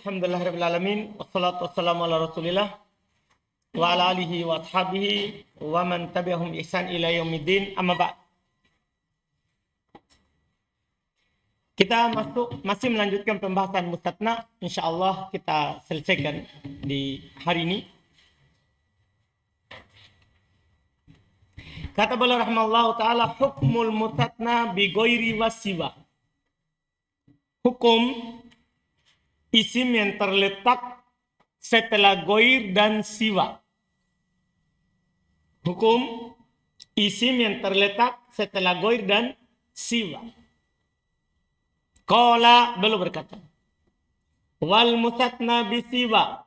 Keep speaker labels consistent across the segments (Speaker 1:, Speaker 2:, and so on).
Speaker 1: Alhamdulillahirrahmanirrahim. Wassalatu wassalamu ala rasulillah. Wa ala alihi wa ashabihi. Wa man tabi'ahum ihsan ila yaumiddin. Amma ba'd. Kita masih melanjutkan pembahasan mustatna. InsyaAllah kita selesaikan di hari ini. Kata beliau rahimahullah ta'ala, hukmul mustatna bi ghairi wasiwa. Hukum isim yang terletak setelah goir dan siwa. Hukum isim yang terletak setelah goir dan siwa. Qala, beliau berkata, wal mustatna bisiwa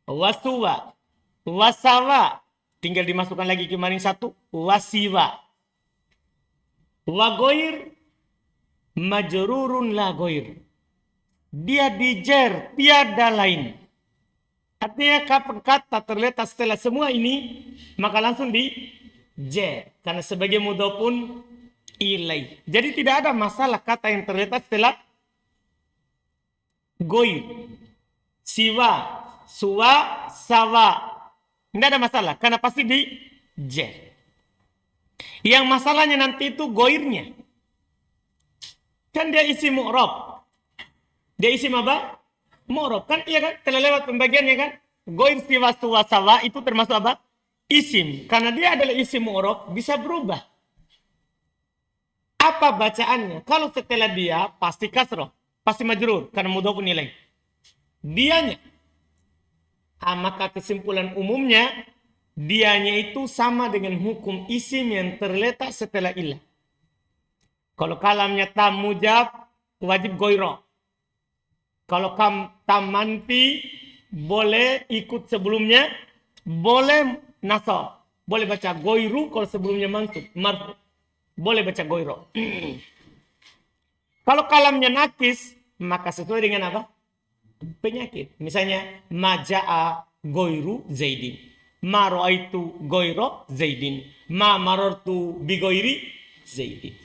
Speaker 1: wasuwa wasawa, tinggal dimasukkan lagi kemarin satu, wasiwa wa goir majrurun la goir. Dia dijer, tiada lain. Artinya kapan kata terletak setelah semua ini, maka langsung dijer. Karena sebagai mudhofun ilai. Jadi tidak ada masalah kata yang terletak setelah goir, siwa, suwa, sawa. Tidak ada masalah, karena pasti dijer. Yang masalahnya nanti itu goirnya. Kan dia isi mu'rab. Dia isim apa? Mu'rab. Kan iya kan? Telah lewat pembagiannya kan? Goir, siwa, suwa, sawa itu termasuk apa? Isim. Karena dia adalah isim mu'rab, bisa berubah. Apa bacaannya? Kalau setelah dia, pasti kasroh. Pasti majrur. Karena mudhofun ilaih. Dianya. Maka kesimpulan umumnya, dianya itu sama dengan hukum isim yang terletak setelah ilah. Kalau kalamnya tam mujab, wajib goiro. Kalau tam manfi, boleh ikut sebelumnya, boleh nasab. Boleh baca goiru kalau sebelumnya mansub, marfu. Boleh baca goiro. Kalau kalamnya nakis, maka sesuai dengan apa? Penyakit. Misalnya, maja'a goiru zaidin. Ma ro'aitu goiro zaidin. Ma marortu bi goiri zaidin.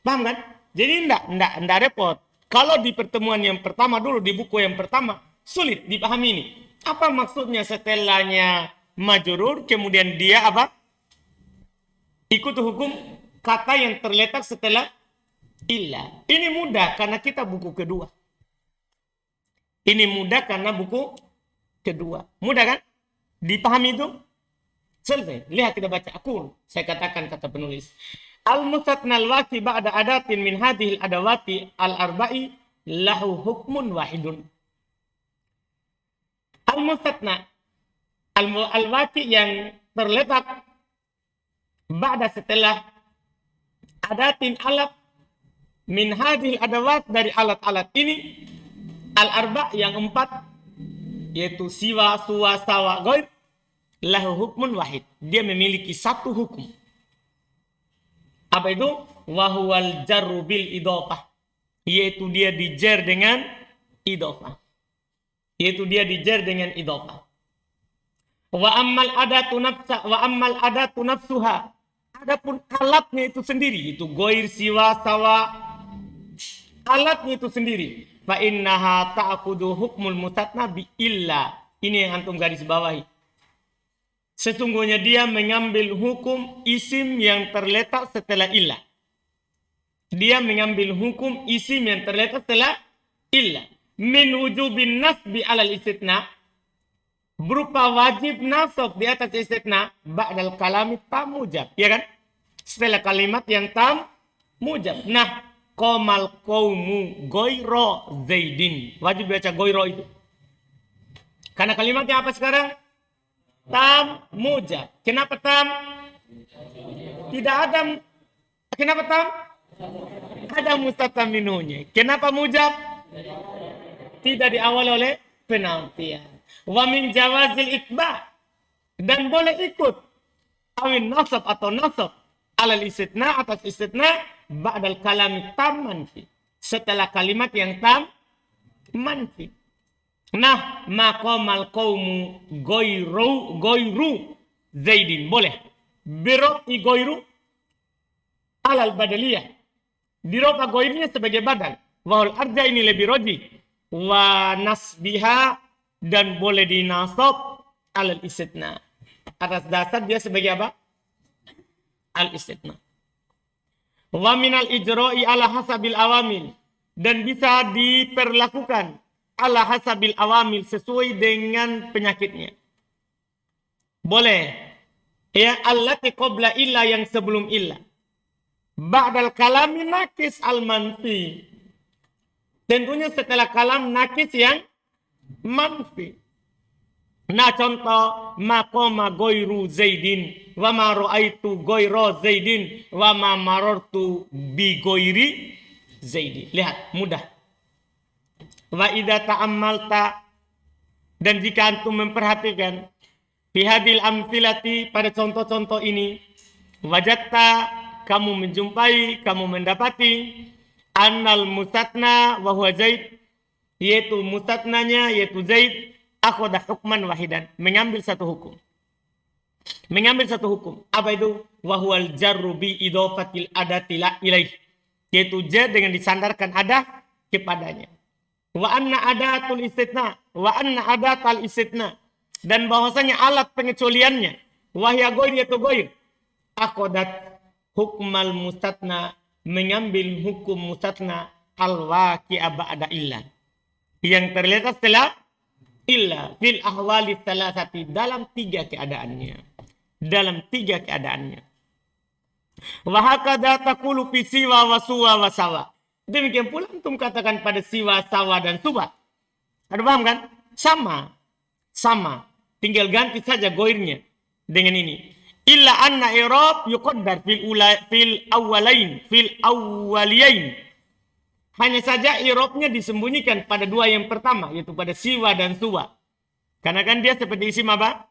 Speaker 1: Paham kan? Jadi enggak repot. Kalau di pertemuan yang pertama dulu, di buku yang pertama, sulit dipahami ini. Apa maksudnya setelahnya majrur, kemudian dia apa? Ikut hukum kata yang terletak setelah illa. Ini mudah karena kita buku kedua. Ini mudah karena buku kedua. Mudah kan? Dipahami itu? Selesai. Lihat kita baca. Saya katakan kata penulis. Al-mustatna al-waqi ba'da adatin min hadhil adawati al-arba'i lahu hukmun wahidun. Al-mustatna al-waqi yang terletak ba'da setelah adatin alat min hadhil adawat dari alat-alat ini al-arba' yang 4 yaitu siwa, suwa, sawa, goir lahu hukmun wahid. Dia memiliki satu hukum. Apa itu? Wahuwal jarru bil idhofah. Yaitu dia dijer dengan idhofah. Wa ammal adatu nafsuha. Adapun alatnya itu sendiri, itu goir, siwa, sawa, alatnya itu sendiri. Fa innaha ta'khudhu hukmul mustatna bi illa. Ini yang antum garis bawahi. Sesungguhnya dia mengambil hukum isim yang terletak setelah ilah. Dia mengambil hukum isim yang terletak setelah ilah. Min wujubin nasbi alal istitna. Berupa wajib nasab di atas istitna. Ba'dal kalami tam mujab. Ya kan? Setelah kalimat yang tam mujab. Nah, qomal qawmu goiro zaidin. Wajib baca goiro itu. Karena kalimatnya apa sekarang? Tam mujab. Kenapa tam? Tidak ada. Kenapa tam? Ada mustatna minhunya. Kenapa mujab? Tidak diawali oleh penampian. Wa min jawazil itba. Dan boleh ikut. Awin nasab atau nasab. Alal istitna atas istitna. Ba'dal kalami tam manfi. Setelah kalimat yang tam manfi. Nah, maqamal qaumu goiru zaidin. Boleh. Birofi goiru alal badaliyah. Dirofa goirnya sebagai badal. Wahul arja ini lebih roji. wa nasbiha, dan boleh dinasab alal istitna. Atas dasar dia sebagai apa? Al istitna. Wa minal ijra'i ala hasabil awamil, dan bisa diperlakukan ala hasabil awamil sesuai dengan penyakitnya. Boleh. Ya, allati qabla illa, yang sebelum illa. Ba'dal kalami nakis al manfi. Tentunya setelah kalam nakis yang manfi. Nah, contoh maqama goiru zaidin wa ma ra'aitu goiro zaidin wa ma marartu bi goiri zaidin. Lihat, mudah. Wa idza ta'ammalta, dan jika antum memperhatikan fi hadil amthilati, pada contoh-contoh ini, wajatta, kamu menjumpai, kamu mendapati annal mustatna wa huwa zaid, yaitu mustatnanya yaitu zaid, akhadha hukman wahidan, mengambil satu hukum. Mengambil satu hukum. Apa itu? Wa huwal jarru bi idofatil adati la ilaih, yaitu jar dengan disandarkan ada kepadanya. Wa anna adatul istitna, wa anna adatal istitna, dan bahwasanya alat pengecualiannya wahya goir, yaitu goir, akhadhat hukmal mustatna, mengambil hukum mustatna al-waqi'a ba'da illa, yang terletak setelah illa fil ahwali salasati, dalam tiga keadaannya. Dalam tiga keadaannya. Wa hakadha taqulu fi siwa wa suwa wa sawa. Demikian pula antum katakan pada siwa, sawa, dan suba. Ada paham kan? Sama. Sama. Tinggal ganti saja goirnya dengan ini. Illa anna i'rab yuqaddar fil awwaliyain. Hanya saja i'rabnya disembunyikan pada dua yang pertama, yaitu pada siwa dan suwa. Karena kan dia seperti isim apa?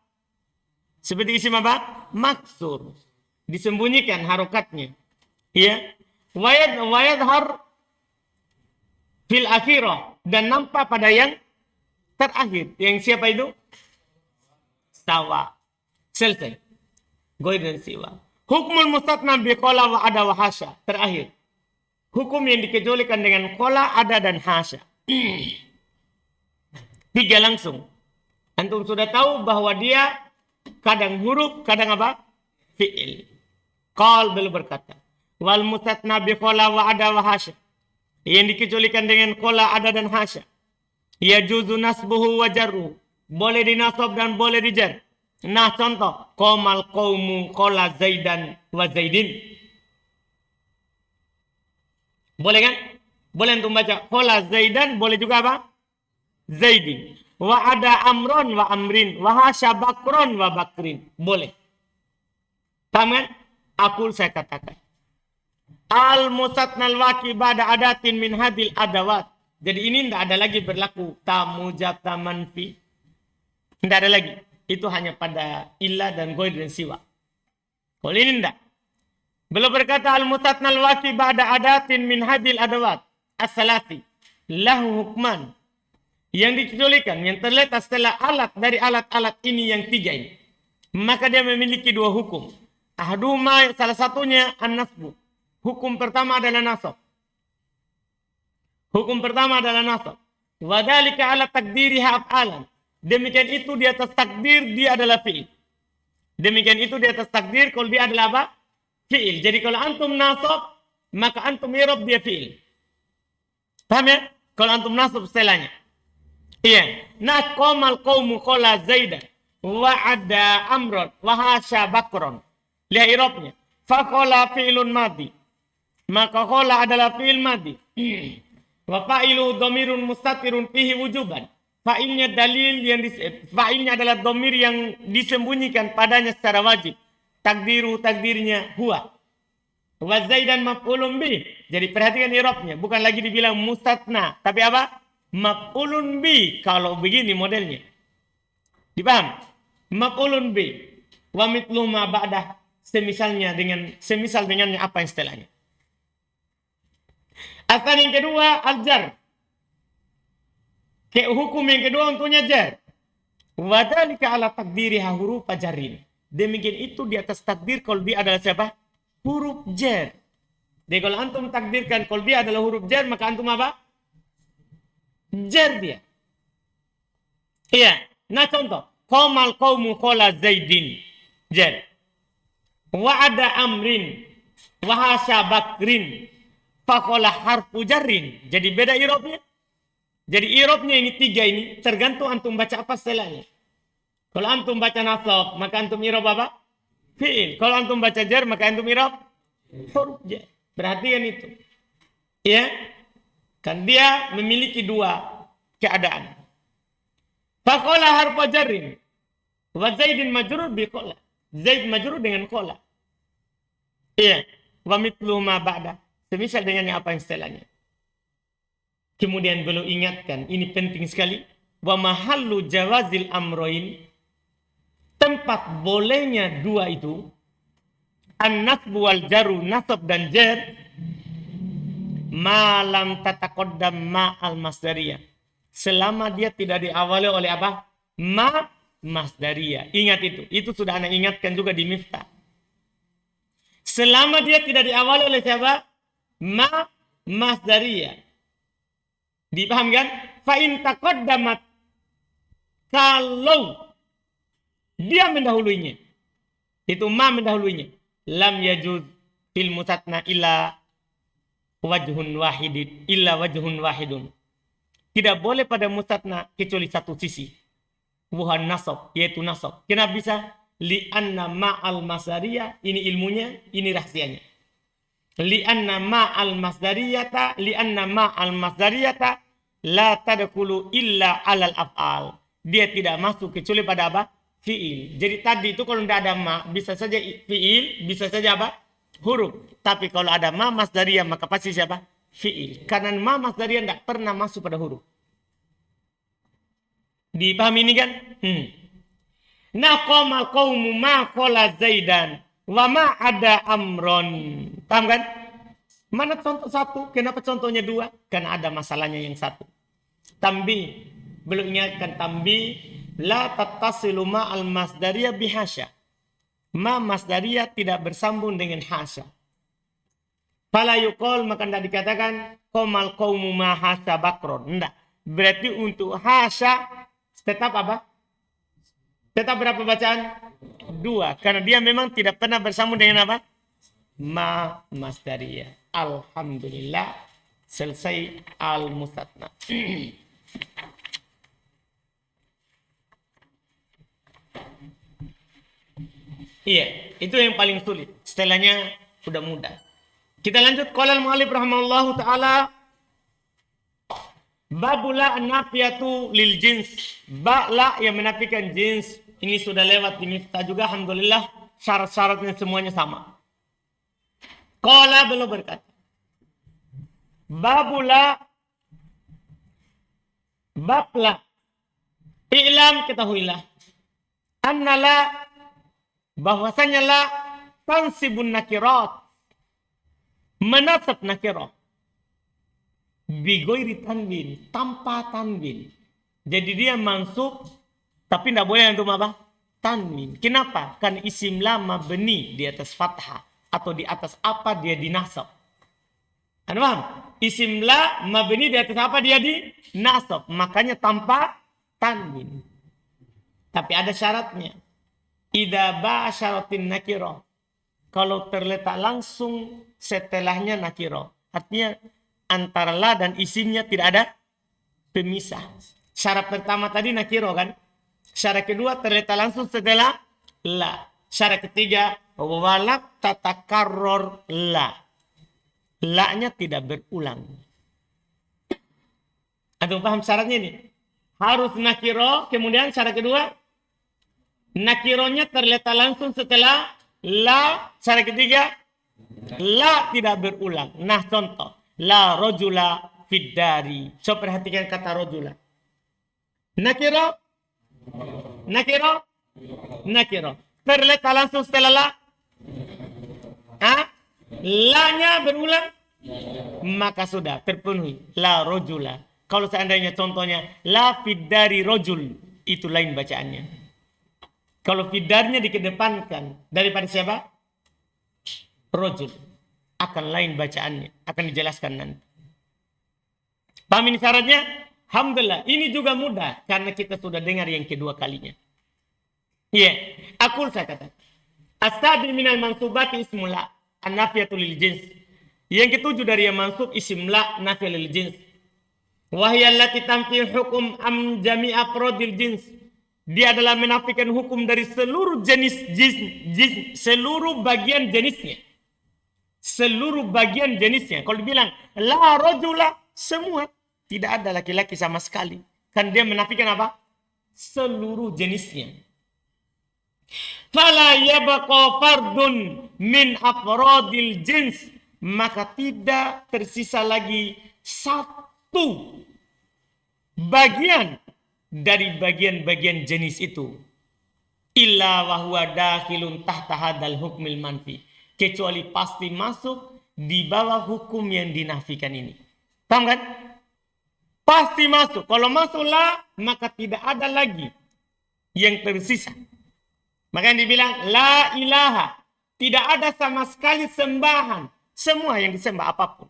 Speaker 1: Seperti isim apa? Maksur. Disembunyikan harokatnya. Ya. Wayadhar fil akhirah, dan nampak pada yang terakhir. Yang siapa itu? Sawa. Selesai. Goir dan siwa. Hukmul mustatna bi qala wa ada wa hasya. Terakhir. Hukum yang dikecualikan dengan qala, ada, dan hasya. Tiga langsung. Antum sudah tahu bahwa dia kadang huruf, kadang apa? Fi'il. Qal, beliau berkata. Wal mustatna bi qala wa ada wa hasya. Yang dikecualikan dengan qala, ada, dan hasya. Yajuzu nasbuhu wa jarruhu. Boleh dinasab dan boleh dijar. Nah, contoh, qomal qaumu qala zaidan wa zaidin. Boleh kan? Boleh untuk baca qala zaidan, boleh juga apa? Zaidin. Wa ada amron wa amrin, wa hasya bakron wa bakrin. Boleh. Paham kan? Aqul, saya katakan. Al mustatnal waqi ba'da adatin min hadil adawat. Jadi ini tidak ada lagi berlaku tamu jata manfi. Tidak ada lagi. Itu hanya pada illa dan goir dan siwa. Kalau ini tidak. Beliau berkata al-mustatnal waqi ba'da adatin min hadil adawat as-salati lahu hukman. Yang dikecualikan, yang terletak setelah alat dari alat-alat ini yang tiga ini. Maka dia memiliki dua hukum. Ahduma, salah satunya an-nasbu. Hukum pertama adalah nasab. Hukum pertama adalah nasab. Wadhalika ala takdiriha af'alan. Demikian itu di atas takdir dia adalah fi'il. Demikian itu di atas takdir kalau dia adalah apa? Fi'il. Jadi kalau antum nasab, maka antum i'rab dia fi'il. Paham ya? Kalau antum nasab setelahnya. Iya. Nah, qomal qaumu qala zaidan wa ada amron wa hasya bakron. Lihat i'rabnya. Fa qala fi'ilun madi. Maka qala adalah fi'il madi. Wa fa'ilu dhamirun mustatirun fihi wujuban. Fa'ilnya dalil yang fa'ilnya adalah dhamir yang disembunyikan padanya secara wajib. Takdirnya huwa. Wa zaidan maf'ulun bih. Jadi perhatikan i'rabnya, bukan lagi dibilang mustatna, tapi apa? Maf'ulun bih. Kalau begini modelnya. Dipaham? Maf'ulun bih. Wa mithlu ma ba'dah. Semisal dengannya apa yang setelahnya. Asal yang kedua al-jar. Hukum yang kedua untuknya jar. Wadhalika ala takdiriha huruf jarin. Demikian itu di atas takdir kalau dia adalah siapa? Huruf jar. Jadi kalau antum takdirkan kalau dia adalah huruf jar, maka antum apa? Jer dia. Iya. Nah contoh. Qomal qaumu qola Zaidin. Jer. Wa ada amrin. Wa hasya bakrin. Faqala harfu jarrin. Jadi beda irobnya. Jadi irobnya ini 3 ini. Tergantung antum baca apa setelahnya. Kalau antum baca nasab, maka antum irob apa? Fi'il. Kalau antum baca jar, maka antum irob huruf jar. Perhatikan itu. Ya. Kan dia memiliki 2 keadaan. Faqala harfu jarrin. Wa Zaidin majrur bi qala. Zaid majrur dengan qala. Iya. Wa mithlu ma ba'da. Semisal dengan apa yang setelahnya. Kemudian beliau ingatkan, ini penting sekali. Wa mahallu jawazil amroin. Tempat bolehnya 2 itu. An-nasbu wal jaru, nasab dan jar. Malam tataqaddam ma'al masdariyah. Selama dia tidak diawali oleh apa? Ma masdariyah. Ingat itu. Itu sudah Anda ingatkan juga di Miftah. Selama dia tidak diawali oleh siapa? Ma masdariyah. Dipaham kan? Fa in taqaddamat. Kalau dia mendahuluinya. Itu ma mendahuluinya. Lam yajuz fil mutatna illa wajhun wahidun. Tidak boleh pada mustatna kecuali satu sisi. Wuhan nasab, yaitu nasab. Kenapa bisa? Li'anna ma'al masdariyah, ini ilmunya, ini rahasianya. Li'anna ma'al masdariyata la tadkhulu illa 'alal af'al. Dia tidak masuk kecuali pada apa? Fi'il. Jadi tadi itu kalau tidak ada ma, bisa saja fi'il, bisa saja apa? Huruf. Tapi kalau ada ma masdariyah maka pasti siapa? Fi'il. Karena ma masdariyah tidak pernah masuk pada huruf. Dipahami ini kan? Nah qoma qaumu ma qala Zaidan wa ma ada amron. Paham kan? Mana contoh 1? Kenapa contohnya 2? Karena ada masalahnya yang 1. Tambi. Belum ingatkan tambi. La tattasilu ma al masdariyah bihasya. Ma masdariyah tidak bersambung dengan hasya. Fala yuqal, maka tidak dikatakan qomal qaumu ma hasya bakron. Tidak. Berarti untuk hasya tetap apa? Tetap berapa bacaan? 2. Karena dia memang tidak pernah bersambung dengan apa? Ma masdariyah. Alhamdulillah. Selesai al-mustatna. Iya, itu yang paling sulit. Setelahnya sudah mudah. Kita lanjut. Qala al-mu'allif rahimahullahu ta'ala. Babula an-nafiyatu lil jins. Ba'la yang menafikan jins. Ini sudah lewat di Miftah juga. Alhamdulillah. Syarat-syaratnya semuanya sama. Qala beliau berkata. Babula. Babla. I'lam, ketahuilah. Annala. Bahwasanya la tansibun nakirat. Menasab nakirah. Bigoiri tanwin. Tanpa tanwin. Jadi dia mansub. Tapi tidak boleh untuk apa? Tanwin. Kenapa? Kan isim la mabni di atas fathah. Atau di atas apa dia dinasab. Anda paham? Isim la mabni di atas apa dia dinasab. Makanya tanpa tanwin. Tapi ada syaratnya. Idza ba'asyaratin nakirah. Kalau terletak langsung setelahnya nakirah. Artinya antara la dan isimnya tidak ada pemisah. Syarat pertama tadi nakirah kan. Syarat kedua terletak langsung setelah la. Syarat ketiga walak tatakarror la. La-nya tidak berulang. Antum paham syaratnya ini? Harus nakirah. Kemudian syarat kedua nakironya terletak langsung setelah la. Syarat ketiga, la tidak berulang. Nah contoh, la rojula fiddari. Coba perhatikan kata rojula. Nakiro, nakiro, nakiro. Terletak langsung setelah la. La-nya berulang, maka sudah terpenuhi. La rojula. Kalau seandainya contohnya, la fiddari rojul. Itu lain bacaannya. Kalau fidarnya dikedepankan daripada siapa? Rojul. Akan lain bacaannya. Akan dijelaskan nanti. Paham ini syaratnya? Alhamdulillah, ini juga mudah karena kita sudah dengar yang kedua kalinya. Iya, aku saya kata. As-sabi minal mansubati ismul la an-nafiyatu lil jins. Yang ketujuh dari yang mansub isim la nafiyah lil jins. Wa hiya allati tanfi hukum am jami' afrodil jins. Dia adalah menafikan hukum dari seluruh jins, seluruh bagian jenisnya. Seluruh bagian jenisnya. Kalau dibilang la rajula, semua, tidak ada laki-laki sama sekali. Kan dia menafikan apa? Seluruh jenisnya. Fala yabqa fardun min afradil jins, maka tidak tersisa lagi satu bagian dari bagian-bagian jenis itu. Illa wa huwa dakhilun tahta hadal hukmil manfi, kecuali pasti masuk di bawah hukum yang dinafikan ini. Paham kan? Pasti masuk. Kalau masuklah, maka tidak ada lagi yang tersisa. Makanya dibilang la ilaha, tidak ada sama sekali sembahan. Semua yang disembah apapun.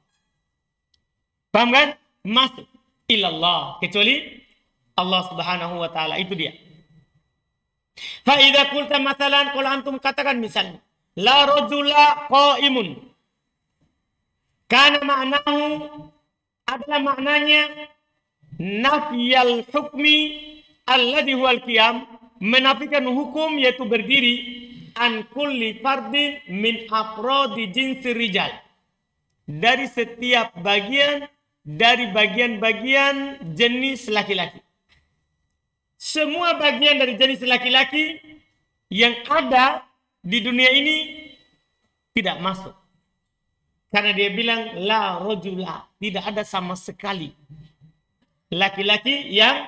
Speaker 1: Paham kan? Masuk. Ilallah, kecuali Allah Subhanahu wa taala, itu dia. Fa idza qulta masalan, kalau antum katakan misalnya la rajula qaimun, kana ma'nahu, adalah maknanya nafiyal hukmi alladhi huwal qiyam, menafikan hukum yaitu berdiri, an kulli fardin min afrodi jinsi rijal, dari setiap bagian dari bagian-bagian jenis laki-laki. Semua bagian dari jenis laki-laki yang ada di dunia ini tidak masuk. Karena dia bilang la rajula, tidak ada sama sekali laki-laki yang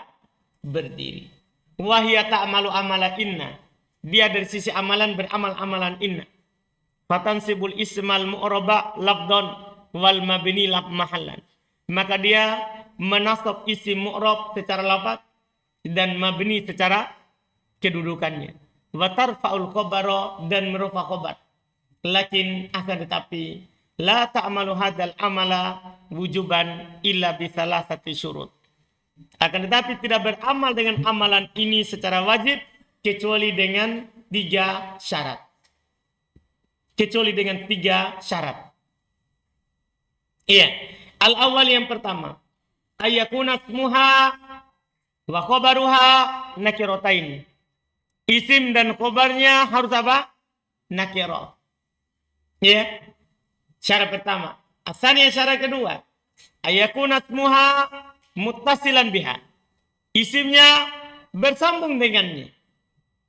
Speaker 1: berdiri. Wahia ta'malu amala inna, dia dari sisi amalan beramal amalan inna. Fatansibul ismal mu'raba lafdon wal mabni laf mahallan, maka dia menasab isim mu'rab secara lafaz dan mabni secara kedudukannya. Wa tarfa'ul khabara, dan merufa khabar. Lakin akan tetapi la ta'malu hadal amala wujuban illa bi salasati syurut. Akan tetapi tidak beramal dengan amalan ini secara wajib kecuali dengan 3 syarat. Kecuali dengan 3 syarat. Iya. Al-awwal, yang pertama, ayakuna ismuha wa khabaruha nakiratain. Isim dan khabarnya harus apa? Nakirah. Ya. Syarat pertama. Asalnya syarat kedua, ayakuna ismuha muttasilan biha. Isimnya bersambung dengannya.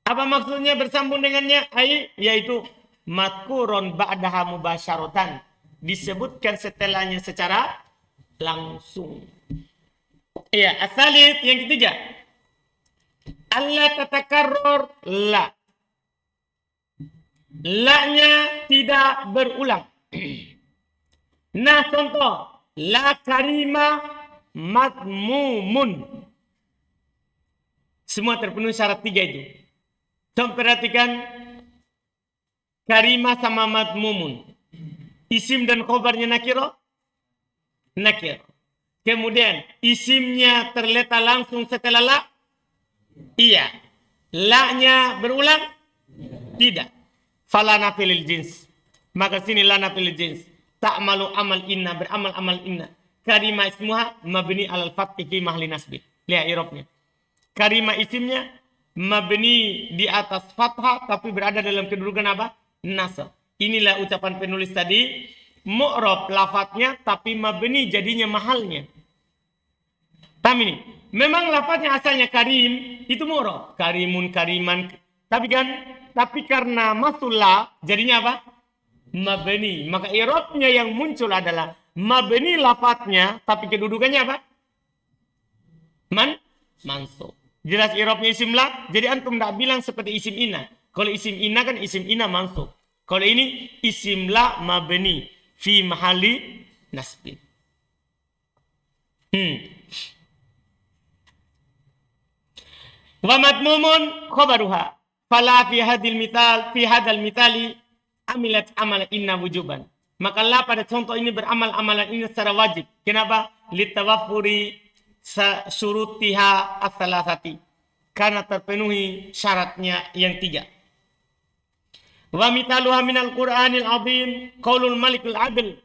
Speaker 1: Apa maksudnya bersambung dengannya? Yaitu madkurun ba'daha mubasyaratan, disebutkan setelahnya secara langsung. Iya, asalit yang ketiga, Allah tatakarrur la. La-nya tidak berulang. Nah, contoh, la karima madmumun. Semua terpenuhi syarat 3 itu. Coba perhatikan, karima sama madmumun. Isim dan khobarnya nakiro. Nakiro. Kemudian isimnya terletak langsung setelah la. Iya. La-nya berulang? Tidak. Fala nafilil jins. Maka sini la nafilil jins. Ta'malu amal inna, beramal amal inna. Karima ismuha mabni alal fathi fi mahli nasbi. Lihat irobnya. Karima isimnya mabni di atas fathah tapi berada dalam kedudukan apa? Nasab. Inilah ucapan penulis tadi. Mu'rab lafadznya tapi mabni jadinya mahalnya. Paham ini? Memang lafadznya asalnya karim itu mu'rab. Karimun, kariman. Tapi karena masulah jadinya apa? Mabni. Maka i'rabnya yang muncul adalah mabni lafadznya tapi kedudukannya apa? Mansub. Jelas i'rabnya isim la. Jadi antum tidak bilang seperti isim inna. Kalau isim inna kan isim inna mansub. Kalau ini isim la mabni fi mahali nasbin. Wa madmumun khabaruha. Fala fi hadal mitali amilat amal inna wujuban. Maka la pada contoh ini beramal amalan ini secara wajib. Kenapa? Litawafuri syurutiha as-salasati, karena terpenuhi syaratnya yang 3. Wa mitaluha minal Qur'anil azim qaulul malikul adil.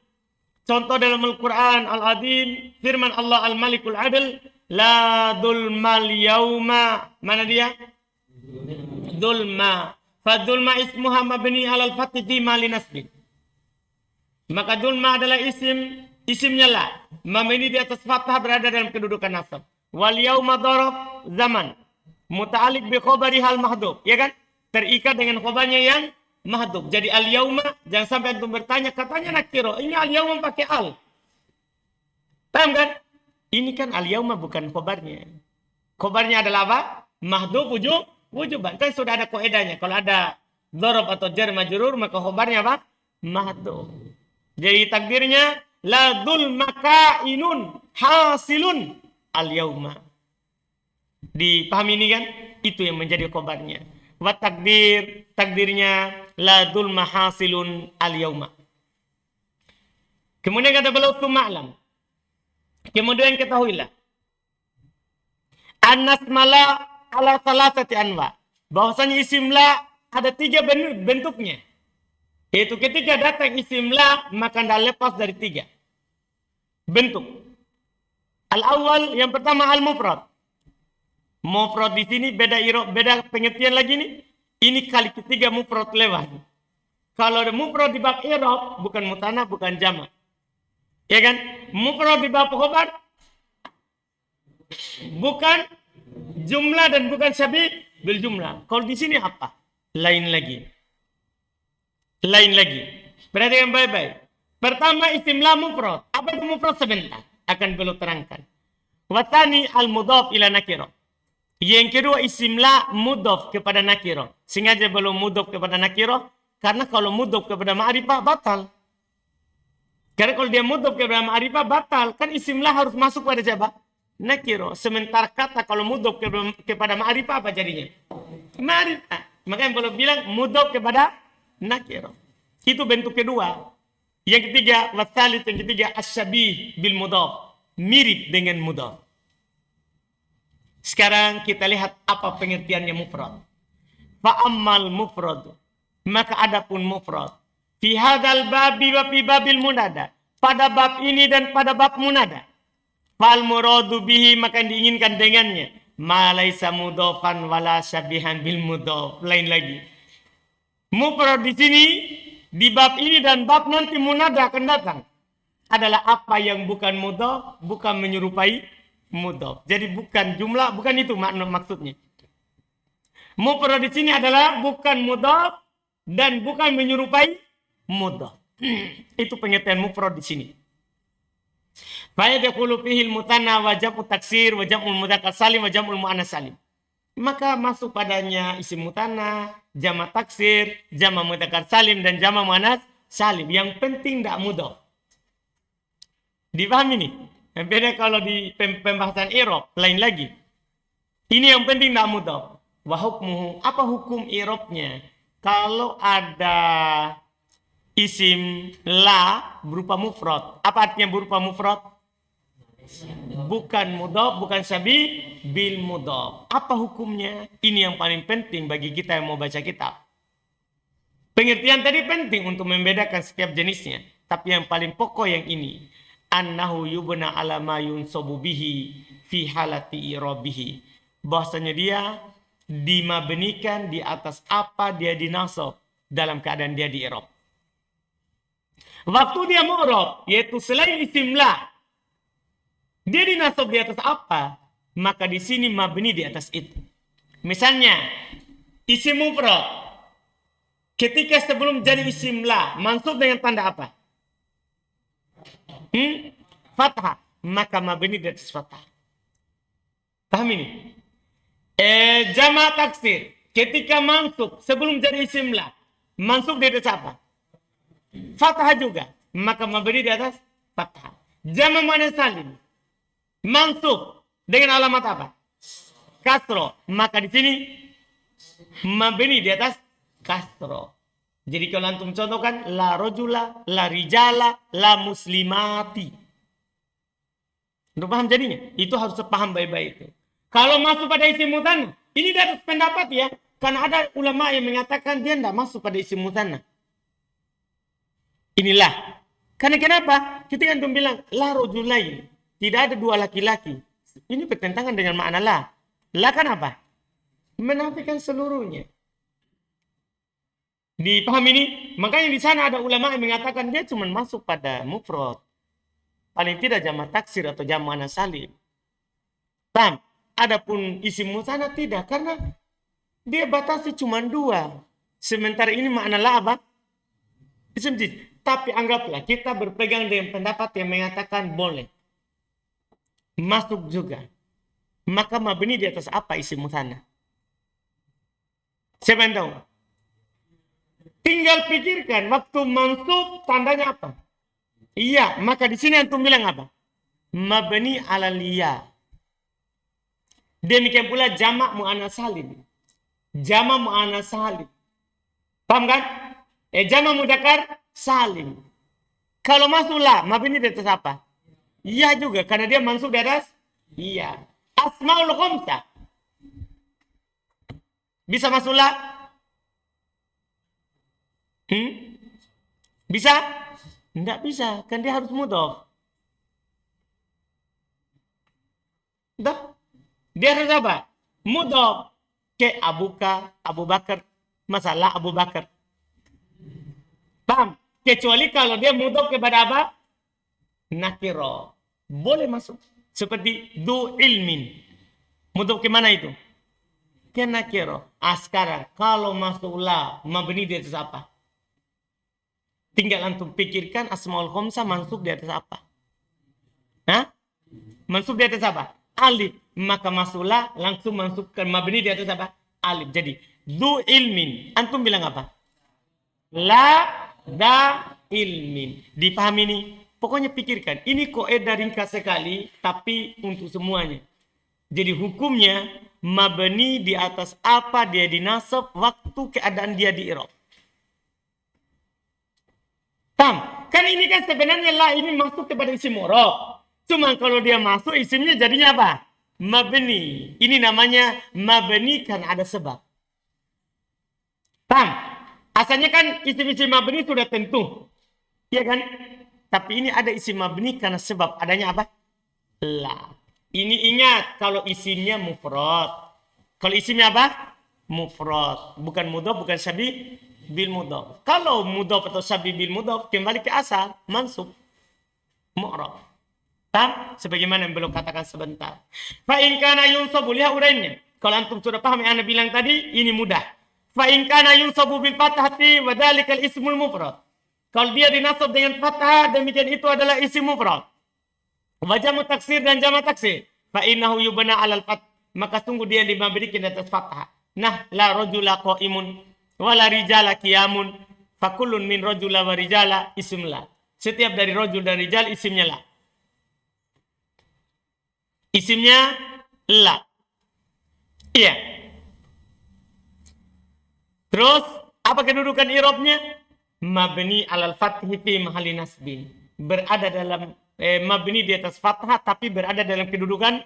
Speaker 1: Contoh dalam Al-Quran Al-Azim, firman Allah Al-Malikul Adil, la dulmal yauma. Mana dia? Dulma. Fadulma ismuha mabni alal fathi fi mali nasbin. Maka dulma adalah isimnya la. Mabni di atas fathah berada dalam kedudukan nasab. Wal yauma darab zaman. Muta'alliq bi khabari hal mahdhuf. Ya kan? Terikat dengan khabarnya yang mahdhuf. Jadi al-yauma, jangan sampai antum bertanya, katanya nakiro. Ini al-yauma pakai al. Paham kan? Ini kan al-yauma bukan khabarnya. Khabarnya adalah apa? Mahdhuf wujuban. Kan sudah ada kaidahnya. Kalau ada dzarab atau jar majrur, maka khabarnya apa? Mahdhuf. Jadi takdirnya la dzul makainun hasilun al-yauma. Dipahami ini kan? Itu yang menjadi khabarnya. Wa takdirnya la dzul mahasilun al-yauma. Kemudian kata beliau ma'lam. Kemudian ketahuilah annas mala ala salasati anwa. Bahwasanya isim la ada 3 bentuknya. Yaitu ketika datang isim la maka tidak lepas dari 3 bentuk. Al-awwal, yang pertama al-mufrad. Mufrad di sini beda pengertian lagi nih. Ini kali ketiga mufrad lewat. Kalau ada mufrad di bab i'rab bukan mutanna, bukan jama'. Ya kan? Mufrad di bab khabar bukan jumlah dan bukan syabih bil jumlah. Kalau di sini apa? Lain lagi. Berarti yang baik-baik. Pertama isim la mufrad. Apa itu mufrad sebentar? Akan beliau terangkan. Watani al-mudhaf ila nakirah. Yang kedua isim la mudhaf kepada nakirah. Sengaja belum mudhaf kepada nakirah karena kalau mudhaf kepada ma'rifah batal. Karena kalau dia mudhaf kepada ma'rifah batal, kan isim la harus masuk pada siapa? Nakirah. Sementara kata kalau mudhaf kepada ma'rifah apa jadinya? Ma'rifah. Makanya belum bilang mudhaf kepada nakirah. Itu bentuk kedua. Yang ketiga, wasalit, yang ketiga asyabih bil mudhaf. Mirip dengan mudhaf. Sekarang kita lihat apa pengertiannya mufrad. Fa'ammal mufrad. Maka adapun mufrad. Fi hadal babi wa fi babil munada. Pada bab ini dan pada bab munada. Fal muradu bihi, maka diinginkan dengannya. Ma laisa mudhafan wala syabihan bil mudhaf. Lain lagi. Mufrad di sini, di bab ini dan bab nanti munada akan datang. Adalah apa yang bukan mudhaf, bukan menyerupai mudhaf. Jadi bukan jumlah, bukan itu maksudnya. Mufrad di sini adalah bukan mudhaf dan bukan menyerupai mudhaf. Itu pengertian mufrad di sini. Fa yadkhulu fihi al-mutanna wa jam'u taksir wa jam'ul mudzakkar salim wa jam'ul muannas salim. Maka masuk padanya isim mutanna, jama' taksir, jama' mudzakkar salim dan jama' muannas salim. Yang penting tidak mudhaf. Dipahami nih? Beda kalau di pembahasan i'rab, lain lagi. Ini yang penting tidak mudhaf. Wa hukmuhu, apa hukum i'rabnya? Kalau ada isim la berupa mufrad. Apa artinya berupa mufrad? Bukan mudhaf, bukan syabih bil mudhaf. Apa hukumnya? Ini yang paling penting bagi kita yang mau baca kitab. Pengertian tadi penting untuk membedakan setiap jenisnya. Tapi yang paling pokok yang ini. Annahu yubna ala ma yunsabu bihi fi halati i'rabihi. Bahwasanya dia dimabnikan di atas apa dia dinasab dalam keadaan dia di i'rab. Waktu dia mu'rab, yaitu selain isim la, dia dinasab di atas apa? Maka di sini mabni di atas itu. Misalnya isim mufrad ketika sebelum jadi isim la mansub dengan tanda apa? Fathah, maka mabni di atas fathah. Paham ini? Jama' taksir ketika mansub sebelum jadi isim la mansub di atas apa? Fathah juga, maka mabni di atas fathah. Jama' muannas salim mansub dengan alamat apa? Kasro, maka di sini mabni di atas kasro. Jadi kalau antum contohkan la rojula, la rijala, la muslimati. Untuk paham jadinya? Itu harus paham baik-baik itu. Kalau masuk pada isim mutanna, ini di atas pendapat ya. Karena ada ulama yang mengatakan dia tidak masuk pada isim mutanna. Inilah. Karena kenapa? Kita yang bilang, la rojulain. Tidak ada dua laki-laki. Ini bertentangan dengan makna la. La kan apa? Menafikan seluruhnya. Dipahami ini? Makanya di sana ada ulama yang mengatakan dia cuma masuk pada mufrad. Paling tidak jamak taksir atau jamak muannas salim. Tam. Adapun isim musanna tidak, karena dia batasi cuma dua. Sementara ini makna la apa? Isim jins. Tapi anggaplah kita berpegang dengan pendapat yang mengatakan boleh. Masuk juga. Maka mabni di atas apa isim musanna? Siapa yang tahu? Tinggal pikirkan waktu mansub tandanya apa? Iya, maka di sini antum bilang apa? Mabni ala liya. Demikian pula jamak muannas salim. Jamak muannas salim. Paham kan? Jamak mudzakkar salim. Kalau masuk la, mabni di atas apa? Iya juga, karena dia mansub di atas iya. Asmaul khamsah. Bisa masuk la? Bisa? Tidak bisa, kan dia harus mudhof. Dah. Dia harus apa? Mudhof. Ke abuka, Abu Bakar. Masalah Abu Bakar. Paham? Kecuali kalau dia mudhof kepada apa? Nakiro. Boleh masuk. Seperti du ilmin. Mudhof ke mana itu? Ke nakiro. Sekarang kalau masuk la, mabni di atas apa? Tinggal antum pikirkan asmaul khamsah mansub di atas apa? Hah? Mansub di atas apa? Alif. Maka masuklah langsung masukkan mabni di atas apa? Alif. Jadi du ilmin. Antum bilang apa? La da ilmin. Dipahami ini? Pokoknya pikirkan. Ini kaidah ringkas sekali, tapi untuk semuanya. Jadi hukumnya mabni di atas apa dia dinasab waktu keadaan dia di i'rab. Tam. Kan ini kan sebenarnya la ini masuk kepada isim murab. Cuma kalau dia masuk isimnya jadinya apa? Mabni. Ini namanya mabni karena ada sebab. Tam. Asalnya kan isim-isim mabni sudah tentu. Iya kan? Tapi ini ada isim mabni karena sebab adanya apa? La. Ini ingat kalau isimnya mufrad. Kalau isimnya apa? Mufrad. Bukan mudhof, bukan syabi bil mudhof. Kalau mudhof atau syabi bil mudhof kembali ke asal, mansub. Mu'rab. Tam, sebagaimana yang belum katakan sebentar. Fa in kana yunsabu, lihat urainya. Kalau antum sudah paham yang Anda bilang tadi, ini mudah. Fa in kana yunsabu bil fathati wa dzalikal ismul mufrad. Kalau dia dinasab dengan fathah, demikian itu adalah isim mufrad. Wa jamu taksir dan jamak taksir. Fa innahu yubna 'alal fath. Maka sungguh dia diberikan di atas fathah. Nah, la rajula qa'imun wa la rijala qiyamun. Fa kullun min rajula wa rijala ism la. Setiap dari rajul dan rijal isimnya la. Isimnya la. Iya. Terus apa kedudukan i'rabnya? Mabni alal fathi fi mahalli nasbin. Berada dalam mabni di atas fathah tapi berada dalam kedudukan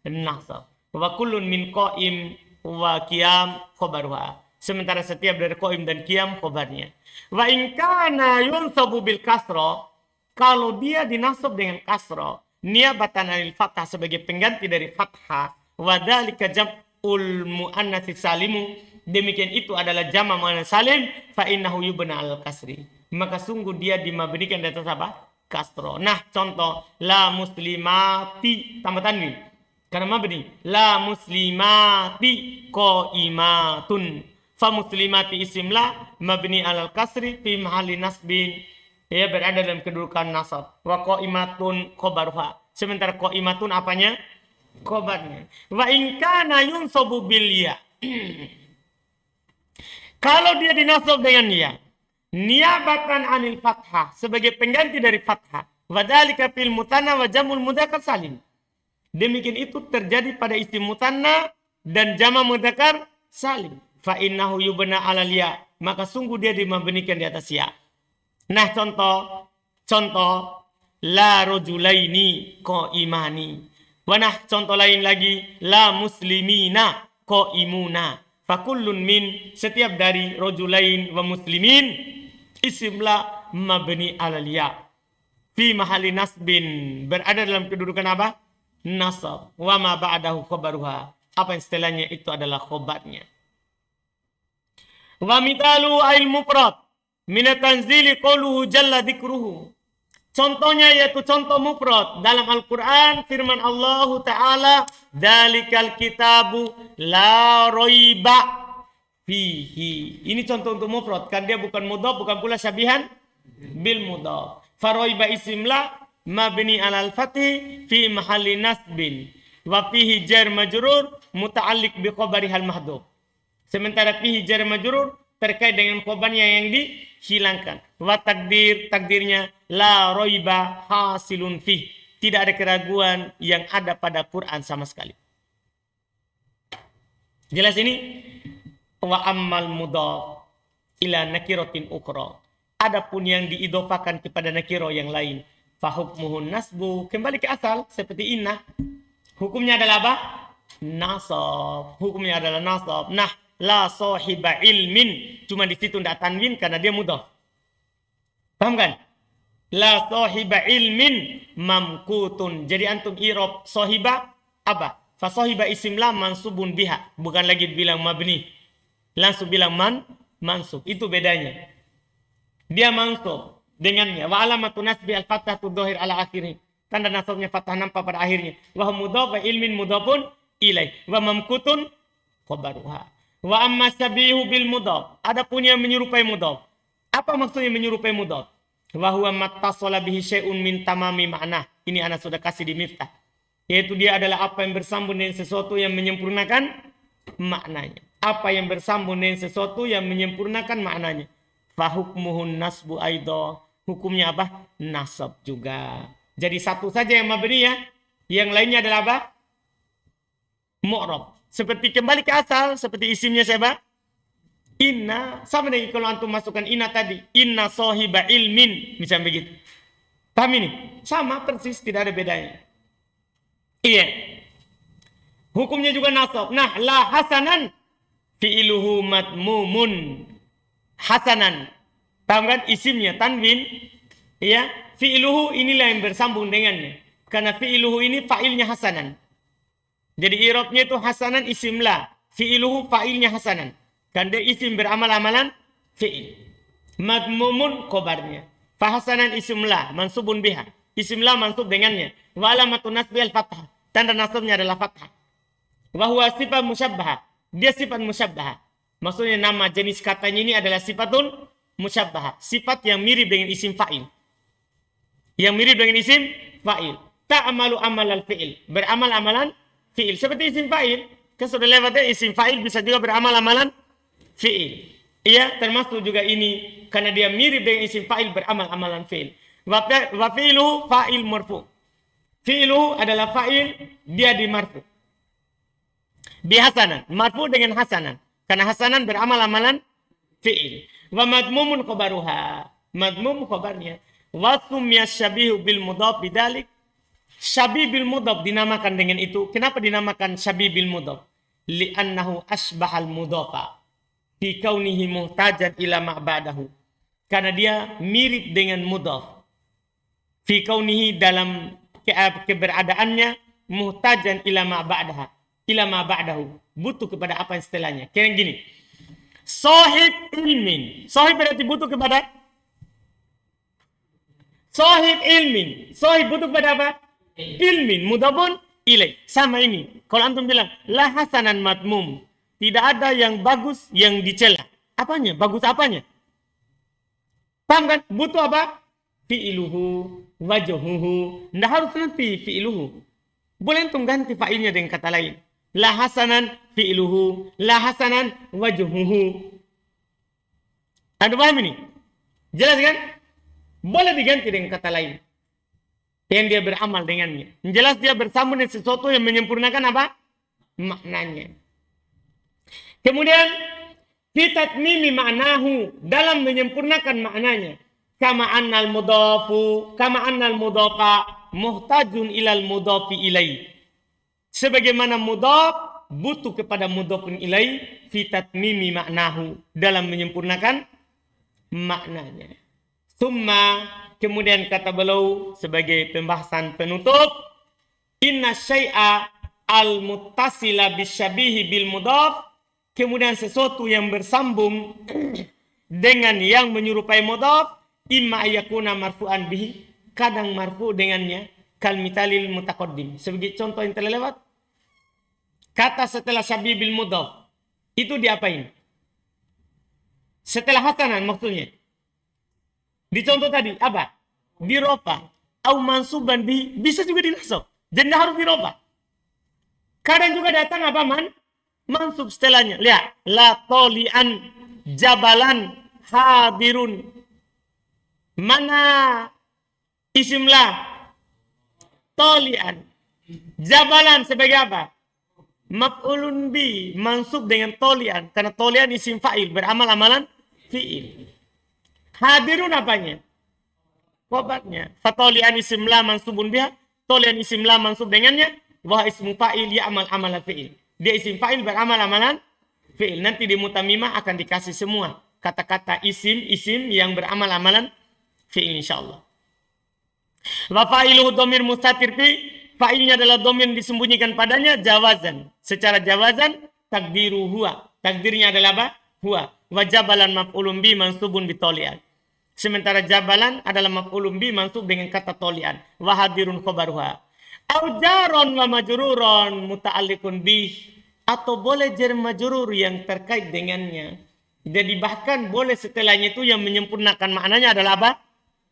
Speaker 1: nasab. Wa kullun min qa'im wa qiyam khabaruha. Sementara setiap dari qa'im dan qiyam khabarnya. Wa in kana yunsabu bil kasra, kalau dia dinasab dengan kasra, niabatan anil fathah sebagai pengganti dari fathah, wa dzalika jam'ul muannats salimu, demikian itu adalah jama' muannats salim, fa innahu yubna al kasri, maka sungguh dia dimabnikan di atas apa? Kasra. Nah, contoh la muslimati tambah tanwin karena mabni, la muslimati qaimatun, fa muslimati isim la mabni alal kasri fi mahalli nasbin, ya berada dalam kedudukan nasab. Wa qaimatun khabaruha. Sementara qaimatun apanya? Khabarnya. Wa in kana yunsabu bil ya. Kalau dia dinasab dengan ya, niabatan anil fathah sebagai pengganti dari fathah. Wa dzalika fil mutanna wa jamul mudzakkar salim. Demikian itu terjadi pada isim mutanna dan jama' mudzakkar salim. Fa innahu yubna 'alal ya. Maka sungguh dia dimabnikan di atas ya. Nah, contoh la rajulaini qaimani. Wanah contoh lain lagi, la muslimina qaimuna. Fakullun min, setiap dari rajulain wa muslimin, isim la mabni alal ya. Fi mahali nasbin, berada dalam kedudukan apa? Nasab. Wa ma ba'dahu khabaruha. Apa yang setelahnya itu adalah khobarnya. Wa mitalu ail mufrad min tanzili qawluhu jalla dzikruhu. Contohnya yaitu contoh mufrad dalam Al-Quran, firman Allah Ta'ala, Dalikal kitabu la roiba fihi. Ini contoh untuk mufrad, kan dia bukan mudhaf, bukan pula syabihan bil mudhaf. Faroiba isim la mabni alal fathi fi mahalli nasbin. Wa fihi jar majrur muta'alliq bi khabarihal mahdhuf. Sementara fihi jar majrur terkait dengan khobarnya yang dihilangkan. Wa takdirnya la roiba hasilun fih. Tidak ada keraguan yang ada pada Quran sama sekali. Jelas ini? Wa ammal mudhaf ila nakiratin ukhra. Adapun yang diidofakan kepada nakiro yang lain, fahukmuhun nasbu, kembali ke asal seperti inna. Hukumnya adalah apa? Nasab. Hukumnya adalah nasab. Nah, la sahiba ilmin, cuma di situ tidak tanwin karena dia mudhaf. Paham kan? La sahiba ilmin mamkutun. Jadi antum irob sahiba apa? Fa sahiba isim la mansubun biha, bukan lagi bilang mabni. Langsung bilang mansub. Itu bedanya. Dia mansub dengannya. Wa alamatun nasbi al-fathatu dhahir ala akhirih. Tanda nasabnya fathah nampak pada akhirnya. Wa mudhaf wa ilmin mudhafun ilaih. Wa mamkutun khabaruha. Wa amma syabihu bil mudhaf. Adapun yang menyerupai mudhaf. Apa maksudnya menyerupai mudhaf? Wa huwa mattasala bihi syai'un min tamami ma'nah. Ini ana sudah kasih di miftah. Yaitu dia adalah apa yang bersambung dengan sesuatu yang menyempurnakan maknanya. Apa yang bersambung dengan sesuatu yang menyempurnakan maknanya. Fahukmuhun nasbu aido. Hukumnya apa? Nasab juga. Jadi satu saja yang mabni ya. Yang lainnya adalah apa? Mu'rab. Seperti kembali ke asal. Seperti isimnya siapa? Inna. Sama dengan kalau antum masukkan inna tadi. Inna sahiba ilmin. Misalnya begitu. Paham ini? Sama persis. Tidak ada bedanya. Iya. Hukumnya juga nasab. Nah. La hasanan. Fi'iluhu matmumun. Hasanan. Paham kan? Isimnya tanwin. Ya. Fi'iluhu inilah yang bersambung dengannya. Karena fi'iluhu ini fa'ilnya hasanan. Jadi i'rabnya itu hasanan isim la. Fi'iluhu fa'ilnya hasanan. Kan dia isim beramal amalan fi'il. Madmumun khobarnya. Fahasanan isim la mansubun biha. Isim la mansub dengannya. Wa alamatun nasbi al-fathah. Tanda nasabnya adalah fathah. Wa huwa sifat musyabbaha. Dia sifat musyabbaha. Maksudnya nama jenis katanya ini adalah sifatun musyabbaha. Sifat yang mirip dengan isim fa'il. Yang mirip dengan isim fa'il. Ta'amalu amal al-fi'il. Beramal amalan fi'il. Seperti isim fa'il. Kan sudah lewatnya isim fa'il bisa juga beramal amalan fi'il. Iya, termasuk juga ini. Karena dia mirip dengan isim fa'il beramal amalan fi'il. Wa fi'luhu fa'il marfu. Fi'luhu adalah fa'il. Dia di marfu. Bihasanan. Marfu dengan hasanan. Karena hasanan beramal amalan fi'il. Wa madmumun khobaruha. Madmum khobarnya. Wa sumya syabihu bil mudhaf bidalik. Syabih bil mudhaf dinamakan dengan itu. Kenapa dinamakan syabih bil mudhaf? Li'annahu asbahal mudhafa. Fi kaunihi muhtajan ila ma'badahu. Karena dia mirip dengan mudhaf. Fi kaunihi dalam keberadaannya muhtajan ila ma'badaha. Ila ma'badahu. Butuh kepada apa yang setelahnya. Kira gini. Sahib ilmin. Sahib berarti butuh kepada sahib ilmin. Sahib butuh kepada apa? Ilmin. Mudhafun ilaih. Sama ini. Kalau antum bilang la hasanan matmum. Tidak ada yang bagus yang dicela. Apanya? Bagus apanya? Paham kan? Butuh apa? Fi'iluhu, wajhuhu. Tidak harus nanti fi'iluhu. Boleh antum ganti fa'ilnya dengan kata lain. La hasanan fi'iluhu, la hasanan wajhuhu. Anda paham ini? Jelas kan? Boleh diganti dengan kata lain. Yang dia beramal dengannya. Jelas dia bersambung dengan sesuatu yang menyempurnakan apa? Maknanya. Kemudian, fitatmimi ma'nahu. Dalam menyempurnakan maknanya. kama annal mudhafa muhtajun ilal mudhafi ilai. Sebagaimana mudhaf butuh kepada mudhafun ilai fi tatmimi maknahu, dalam menyempurnakan maknanya. Summa, kemudian kata beliau sebagai pembahasan penutup, inna syai'a al-muttasila bisyabihi bil mudhaf, kemudian sesuatu yang bersambung dengan yang menyerupai mudhaf, imma ayakuna marfu'an bihi, kadang marfu dengannya, kal mitalil mutaqaddim, sebagai contoh yang telah lewat. Kata setelah syabih bil mudhaf itu diapain? Setelah hasanan maksudnya. Di contoh tadi apa? Dirofa au mansuban bihi, bisa juga dinasab. Jadi harus dirofa. Kadang juga datang apa mansub setelahnya. Lihat, la tolian jabalan hadirun. Mana isimlah tolian. Jabalan sebagai apa? Maf'ulun bi, mansub dengan tolian. Karena tolian isim fa'il, beramal-amalan fi'il. Hadirun apanya? Khobarnya. Fatolian isim la mansubun biha. Tolian isim la mansub dengannya. Wah ismu fa'il ya amal-amalan fi'il. Dia isim fa'il beramal-amalan fi'il. Nanti di mutamimah akan dikasih semua kata-kata isim yang beramal-amalan fi'il insyaAllah. Wa fa'iluhu dhamir mustatir fi, fa'ilnya adalah dhamir disembunyikan padanya jawazan. Secara jawazan takdiru huwa. Takdirnya adalah apa? Huwa. Wa jabalan maf'ulun bi mansubun bi tolian. Sementara jabalan adalah maf'ulun bi mansub dengan kata tolian. Wa hadirun khabaruha. Au jaron wa majruron muta'alliqun bih, atau boleh jar majrur yang terkait dengannya. Jadi bahkan boleh setelahnya itu yang menyempurnakan maknanya adalah apa?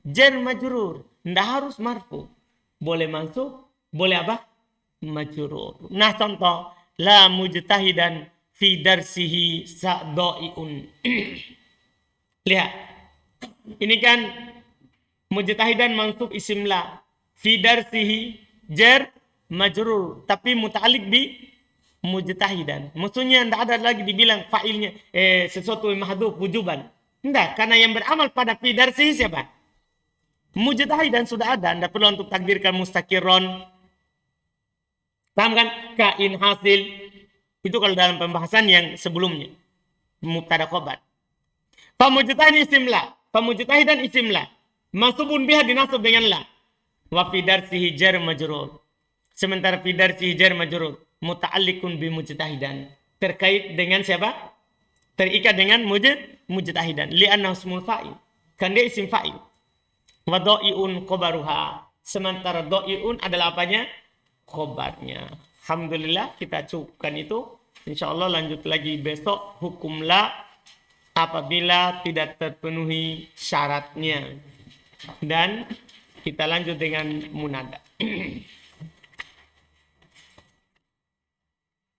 Speaker 1: Jar majrur. Tidak harus marfu. Boleh mansub, boleh apa? Majrur. Nah contoh, la mujtahidan fi darsihi sa'do'iun. Lihat. Ini kan mujtahidan mansub isim la. Fi darsihi jar majrur. Tapi muta'alliq bi mujtahidan. Maksudnya tidak ada lagi dibilang fa'ilnya sesuatu yang mahdhuf wujuban. Tidak. Karena yang beramal pada fi darsihi siapa? Mujtahidan sudah ada. Tidak perlu untuk takdirkan mustaqirron. Paham kan? Kain hasil. Itu kalau dalam pembahasan yang sebelumnya. Mubtada khobar. Famujtahidan isim la. Famujtahidan isim la. Mansubun biha dinasab dengan la. Wa fi darsihi jar majrur. Sementara fi darsihi jar majrur. Muta'alliqun bi mujtahidan. Terkait dengan siapa? Terikat dengan mujtahidan. Li'annahu ismul fa'il. Kan dia isim fa'il. Wa dha'i'un khobaruha. Sementara dha'i'un adalah apanya? Khobarnya. Alhamdulillah kita cukupkan itu. InsyaAllah lanjut lagi besok. Hukum la apabila tidak terpenuhi syaratnya. Dan kita lanjut dengan munada.